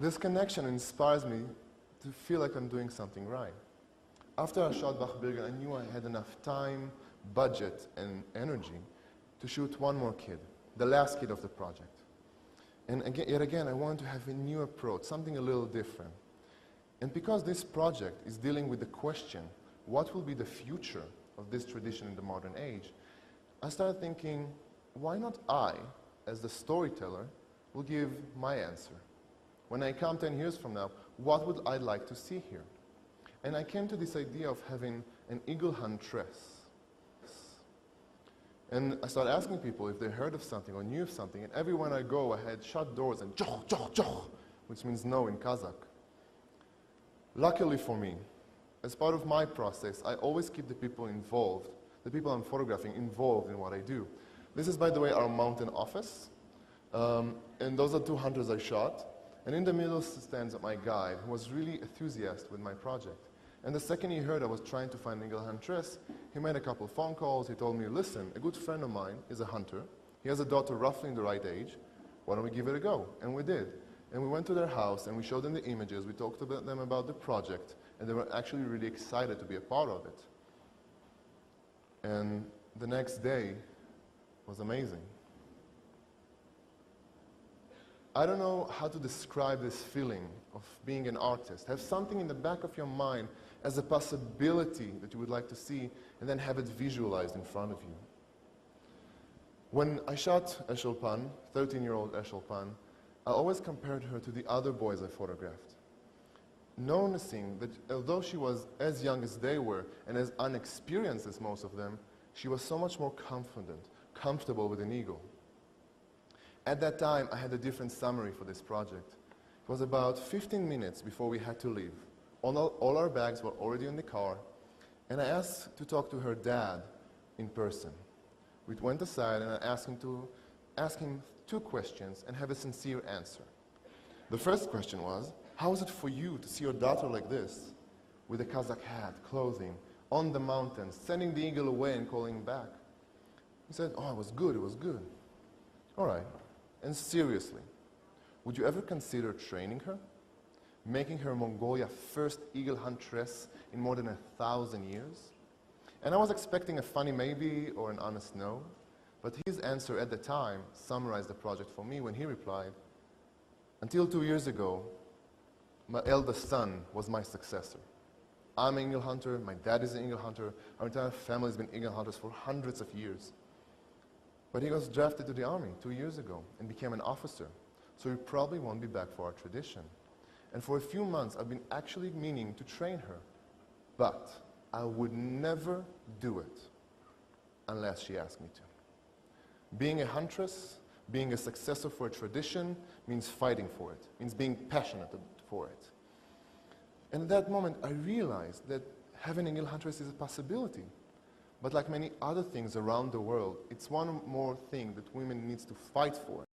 This connection inspires me to feel like I'm doing something right. After I shot Bachberger, I knew I had enough time, budget, and energy to shoot one more kid, the last kid of the project. And again, yet again, I wanted to have a new approach, something a little different. And because this project is dealing with the question, what will be the future of this tradition in the modern age, I started thinking, why not I, as the storyteller, will give my answer? When I come 10 years from now, what would I like to see here? And I came to this idea of having an Eagle Huntress. And I started asking people if they heard of something or knew of something, and everywhere I go, I had shut doors and joch, joch, joch, which means no in Kazakh. Luckily for me, as part of my process, I always keep the people involved, the people I'm photographing, involved in what I do. This is, by the way, our mountain office, and those are 2 hunters I shot. And in the middle stands my guide, who was really enthusiastic with my project. And the second he heard I was trying to find Eagle Huntress, he made a couple of phone calls. He told me, listen, a good friend of mine is a hunter. He has a daughter roughly in the right age. Why don't we give it a go? And we did. And we went to their house and we showed them the images. We talked to them about the project, and they were actually really excited to be a part of it. And the next day was amazing. I don't know how to describe this feeling of being an artist. Have something in the back of your mind as a possibility that you would like to see, and then have it visualized in front of you. When I shot Eshel Pan, 13-year-old Eshel Pan, I always compared her to the other boys I photographed, noticing that although she was as young as they were and as unexperienced as most of them, she was so much more confident, comfortable with an eagle. At that time, I had a different summary for this project. It was about 15 minutes before we had to leave. All our bags were already in the car, and I asked to talk to her dad in person. We went aside and I asked him 2 questions and have a sincere answer. The first question was, how is it for you to see your daughter like this, with a Kazakh hat, clothing, on the mountains, sending the eagle away and calling him back? He said, oh, it was good, it was good. All right. And seriously, would you ever consider training her? Making her Mongolia's first Eagle Huntress in more than 1,000 years? And I was expecting a funny maybe or an honest no, but his answer at the time summarized the project for me when he replied, until 2 years ago, my eldest son was my successor. I'm an eagle hunter, my dad is an eagle hunter, our entire family has been eagle hunters for hundreds of years. But he was drafted to the army 2 years ago and became an officer, so he probably won't be back for our tradition. And for a few months, I've been actually meaning to train her, but I would never do it unless she asked me to. Being a huntress, being a successor for a tradition, means fighting for it, means being passionate for it. And at that moment, I realized that having an Eagle Huntress is a possibility. But like many other things around the world, it's one more thing that women need to fight for.